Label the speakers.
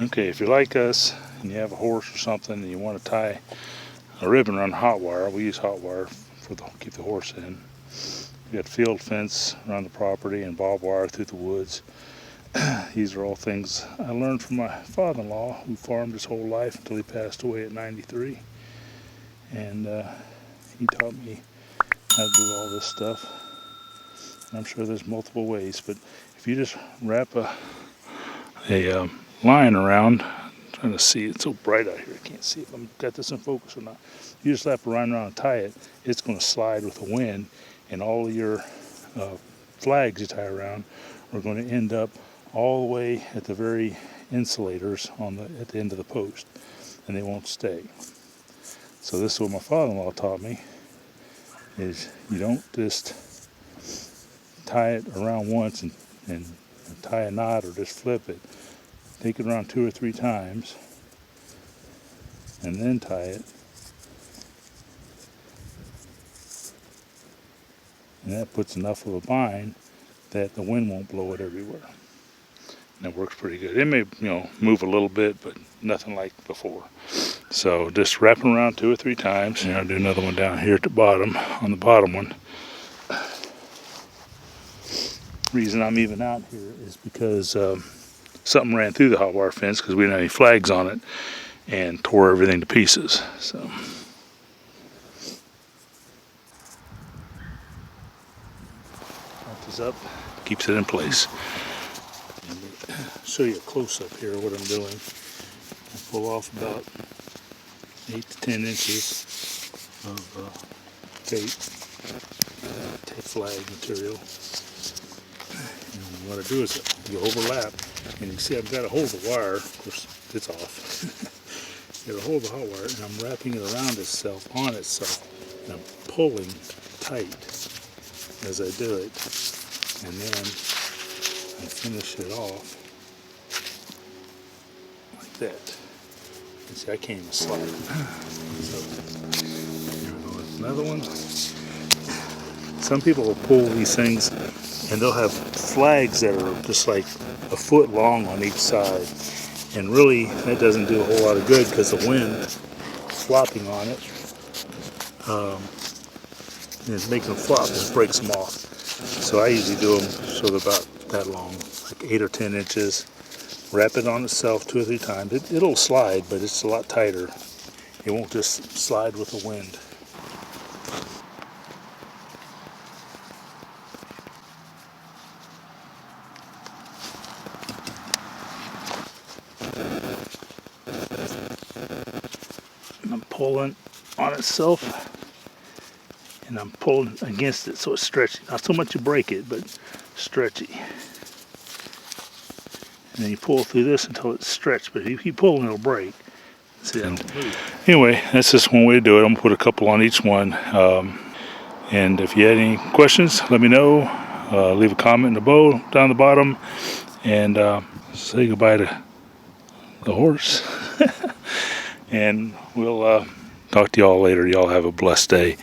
Speaker 1: Okay, if you're like us and you have a horse or something and you want to tie a ribbon around hot wire, we use hot wire for keep the horse in. We got field fence around the property and barbed wire through the woods. These are all things I learned from my father-in-law, who farmed his whole life until he passed away at 93. And he taught me how to do all this stuff. And I'm sure there's multiple ways, but if you just wrap a line around, I'm trying to see, it's so bright out here, I can't see if I've got this in focus or not. You just wrap a line around and tie it, it's going to slide with the wind, and all of your flags you tie around are going to end up all the way at the very insulators at the end of the post, and they won't stay. So this is what my father-in-law taught me, is you don't just tie it around once and tie a knot or just flip it. Take it around 2 or 3 times and then tie it. And that puts enough of a bind that the wind won't blow it everywhere. And it works pretty good. It may, move a little bit, but nothing like before. So just wrap it around 2 or 3 times. And I'll do another one down here at the bottom, on the bottom one. Reason I'm even out here is because something ran through the hot wire fence because we didn't have any flags on it and tore everything to pieces. So this up, keeps it in place. And show you a close-up here of what I'm doing. I pull off about 8 to 10 inches of tape flag material. And what I do is you overlap, and you can see I've got to hold the wire. Of course, it's off. You got to hold the hot wire, and I'm wrapping it around itself, on itself, and I'm pulling tight as I do it, and then I finish it off like that. You see, I can't even slide. So here we go with another one. Some people will pull these things and they'll have flags that are just like a foot long on each side, and really that doesn't do a whole lot of good because the wind flopping on it is making them flop and breaks them off. So I usually do them sort of about that long, like 8 or 10 inches. Wrap it on itself 2 or 3 times. It'll slide, but it's a lot tighter. It won't just slide with the wind. I'm pulling on itself, and I'm pulling against it so it's stretchy. Not so much to break it, but stretchy. And then you pull through this until it's stretched, but if you keep pulling, it'll break. See, anyway, that's just one way to do it. I'm going to put a couple on each one. And if you had any questions, let me know. Leave a comment in the bow down the bottom, and say goodbye to the horse. And we'll talk to y'all later. Y'all have a blessed day.